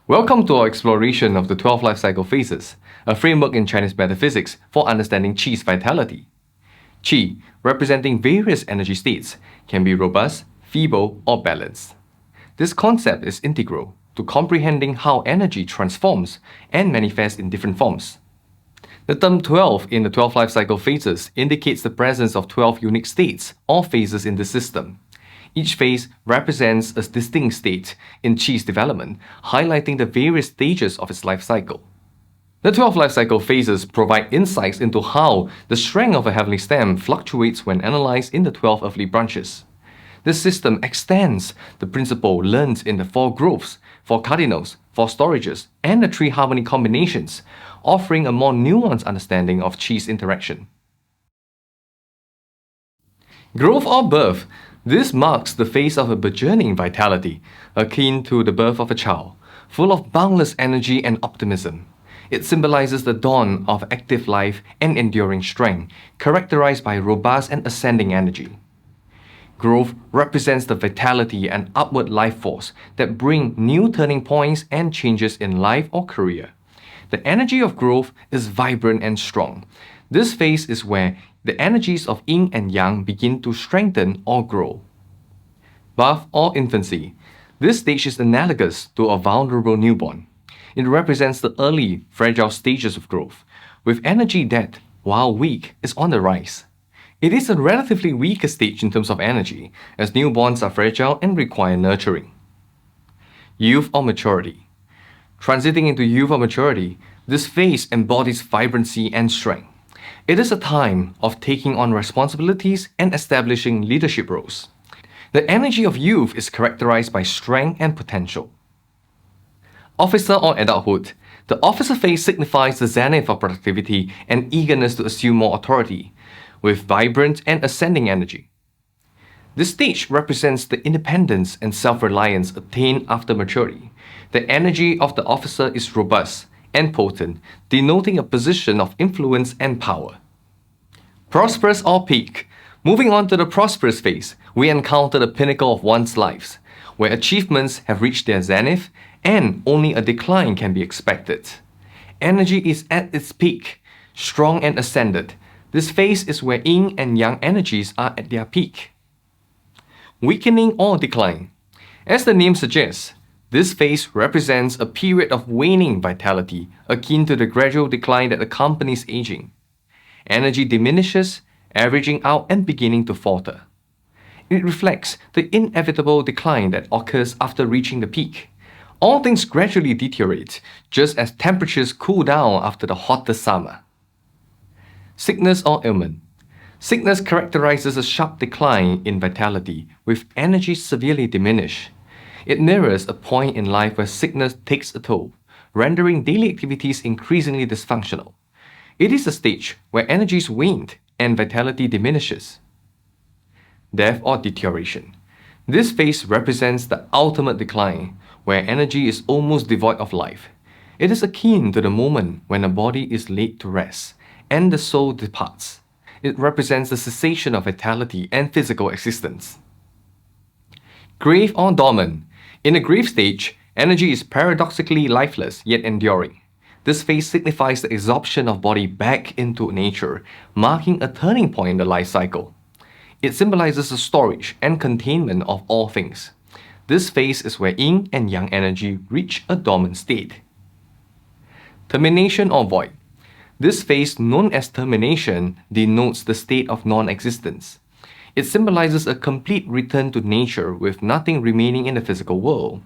Welcome to our exploration of the 12 life cycle phases, a framework in Chinese metaphysics for understanding Qi's vitality. Qi, representing various energy states, can be robust, feeble, or balanced. This concept is integral to comprehending how energy transforms and manifests in different forms. The term 12 in the 12 life cycle phases indicates the presence of 12 unique states or phases in the system. Each phase represents a distinct state in Qi's development, highlighting the various stages of its life cycle. The 12 life cycle phases provide insights into how the strength of a heavenly stem fluctuates when analyzed in the 12 earthly branches. This system extends the principle learned in the 4 growths, 4 cardinals, 4 storages, and the 3 harmony combinations, offering a more nuanced understanding of Qi's interaction. Growth or birth. This marks the phase of a burgeoning vitality, akin to the birth of a child, full of boundless energy and optimism. It symbolizes the dawn of active life and enduring strength, characterized by robust and ascending energy. Growth represents the vitality and upward life force that bring new turning points and changes in life or career. The energy of growth is vibrant and strong. This phase is where the energies of yin and yang begin to strengthen or grow. Birth or infancy. This stage is analogous to a vulnerable newborn. It represents the early, fragile stages of growth, with energy that, while weak, is on the rise. It is a relatively weaker stage in terms of energy, as newborns are fragile and require nurturing. Youth or maturity. Transiting into youth or maturity, this phase embodies vibrancy and strength. It is a time of taking on responsibilities and establishing leadership roles. The energy of youth is characterized by strength and potential. Officer or adulthood. The officer phase signifies the zenith of productivity and eagerness to assume more authority, with vibrant and ascending energy. This stage represents the independence and self-reliance attained after maturity. The energy of the officer is robust and potent, denoting a position of influence and power. Prosperous or peak. Moving on to the prosperous phase, we encounter the pinnacle of one's life, where achievements have reached their zenith and only a decline can be expected. Energy is at its peak, strong and ascended. This phase is where yin and yang energies are at their peak. Weakening or decline. As the name suggests, this phase represents a period of waning vitality, akin to the gradual decline that accompanies aging. Energy diminishes, averaging out and beginning to falter. It reflects the inevitable decline that occurs after reaching the peak. All things gradually deteriorate, just as temperatures cool down after the hottest summer. Sickness or ailment. Sickness characterizes a sharp decline in vitality, with energy severely diminished. It mirrors a point in life where sickness takes a toll, rendering daily activities increasingly dysfunctional. It is a stage where energies waned and vitality diminishes. Death or deterioration. This phase represents the ultimate decline, where energy is almost devoid of life. It is akin to the moment when a body is laid to rest and the soul departs. It represents the cessation of vitality and physical existence. Grave or dormant. In the grave stage, energy is paradoxically lifeless yet enduring. This phase signifies the absorption of body back into nature, marking a turning point in the life cycle. It symbolizes the storage and containment of all things. This phase is where yin and yang energy reach a dormant state. Termination or void. This phase, known as termination, denotes the state of non-existence. It symbolizes a complete return to nature with nothing remaining in the physical world.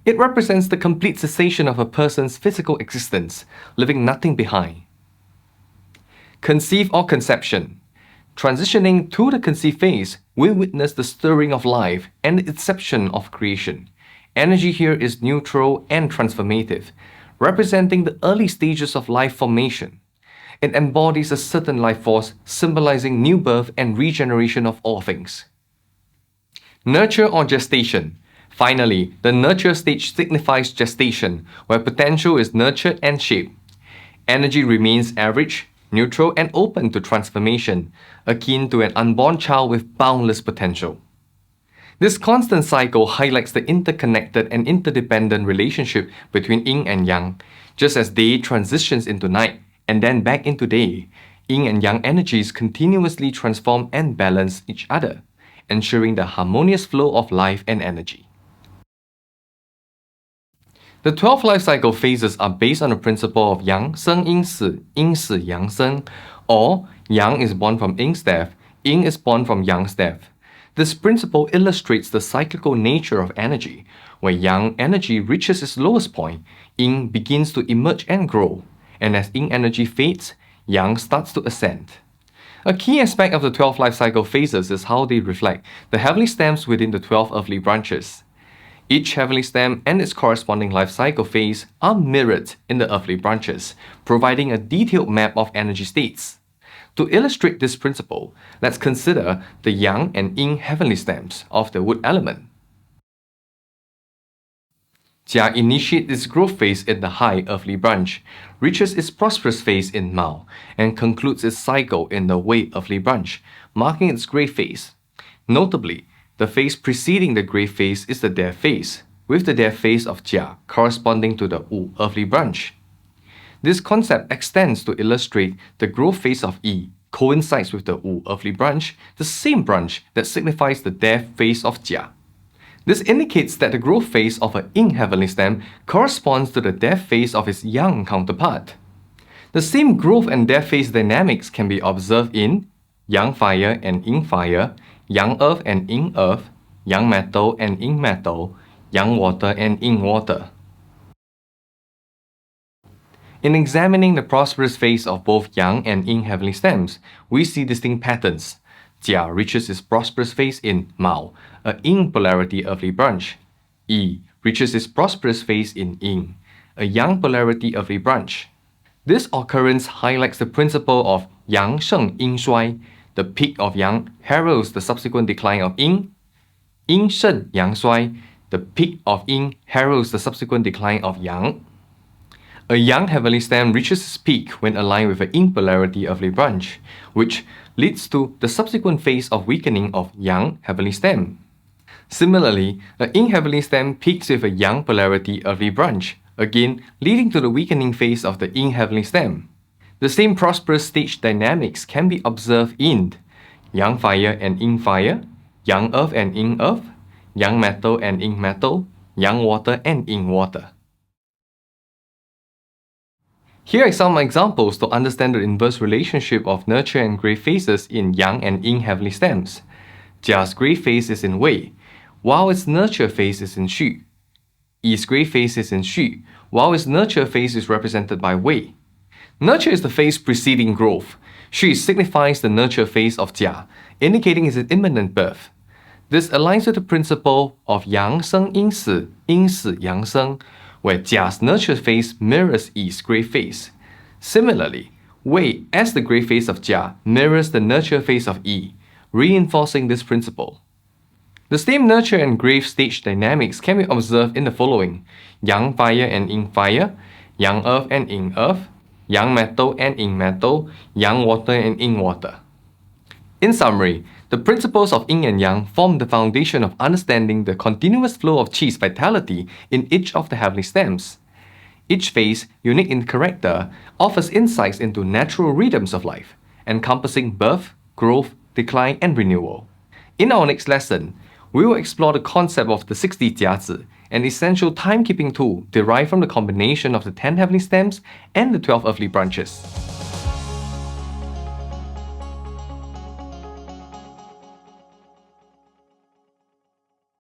It represents the complete cessation of a person's physical existence, leaving nothing behind. Conceive or conception. Transitioning to the conceive phase, we witness the stirring of life and the inception of creation. Energy here is neutral and transformative, representing the early stages of life formation. It embodies a certain life force, symbolizing new birth and regeneration of all things. Nurture or gestation. Finally, the nurture stage signifies gestation, where potential is nurtured and shaped. Energy remains average, neutral, and open to transformation, akin to an unborn child with boundless potential. This constant cycle highlights the interconnected and interdependent relationship between yin and yang. Just as day transitions into night and then back into day, yin and yang energies continuously transform and balance each other, ensuring the harmonious flow of life and energy. The 12 life cycle phases are based on the principle of Yang Sheng Yin死, Yin死Yang Sheng, or Yang is born from Yin's death, Yin is born from Yang's death. This principle illustrates the cyclical nature of energy, where Yang energy reaches its lowest point, Yin begins to emerge and grow, and as Yin energy fades, Yang starts to ascend. A key aspect of the 12 life cycle phases is how they reflect the heavenly stems within the 12 earthly branches. Each heavenly stem and its corresponding life cycle phase are mirrored in the earthly branches, providing a detailed map of energy states. To illustrate this principle, let's consider the Yang and Yin heavenly stems of the wood element. Jia initiates its growth phase in the high earthly branch, reaches its prosperous phase in Mao, and concludes its cycle in the Wei earthly branch, marking its grey phase. Notably, the phase preceding the grey phase is the death phase, with the death phase of Jia corresponding to the Wu earthly branch. This concept extends to illustrate the growth phase of Yi coincides with the Wu earthly branch, the same branch that signifies the death phase of Jia. This indicates that the growth phase of a Yin heavenly stem corresponds to the death phase of its Yang counterpart. The same growth and death phase dynamics can be observed in Yang fire and Yin fire, Yang earth and Yin earth, Yang metal and Yin metal, Yang water and Yin water. In examining the prosperous phase of both Yang and Yin heavenly stems, we see distinct patterns. Jia reaches its prosperous phase in Mao, a Yin polarity earthly branch. Yi reaches its prosperous phase in Yin, a Yang polarity earthly branch. This occurrence highlights the principle of Yang Sheng Yin Shui. The peak of Yang heralds the subsequent decline of Yin. Yin Sheng Yang Shui. The peak of Yin heralds the subsequent decline of Yang. A Yang heavenly stem reaches its peak when aligned with a Yin polarity earthly branch, which leads to the subsequent phase of weakening of Yang heavenly stem. Similarly, a Yin heavenly stem peaks with a Yang polarity earthly branch, again leading to the weakening phase of the Yin heavenly stem. The same prosperous stage dynamics can be observed in Yang fire and Yin fire, Yang earth and Yin earth, Yang metal and Yin metal, Yang water and Yin water. Here are some examples to understand the inverse relationship of nurture and grey phases in Yang and Yin heavenly stems. Jia's grey phase is in Wei, while its nurture phase is in Xu. Yi's grey phase is in Xu, while its nurture phase is represented by Wei. Nurture is the phase preceding growth. Xu signifies the nurture phase of Jia, indicating its imminent birth. This aligns with the principle of Yang Sheng Yin死, Yin死Yang Sheng, where Jia's nurture phase mirrors Yi's grey phase. Similarly, Wei, as the grey phase of Jia, mirrors the nurture phase of Yi, reinforcing this principle. The same nurture and grey stage dynamics can be observed in the following: Yang fire and Yin fire, Yang earth and Yin earth, Yang metal and Yin metal, Yang water and Yin water. In summary, the principles of Yin and Yang form the foundation of understanding the continuous flow of Qi's vitality in each of the heavenly stems. Each phase, unique in character, offers insights into natural rhythms of life, encompassing birth, growth, decline, and renewal. In our next lesson, we will explore the concept of the 60 jiazi, an essential timekeeping tool derived from the combination of the 10 heavenly stems and the 12 earthly branches.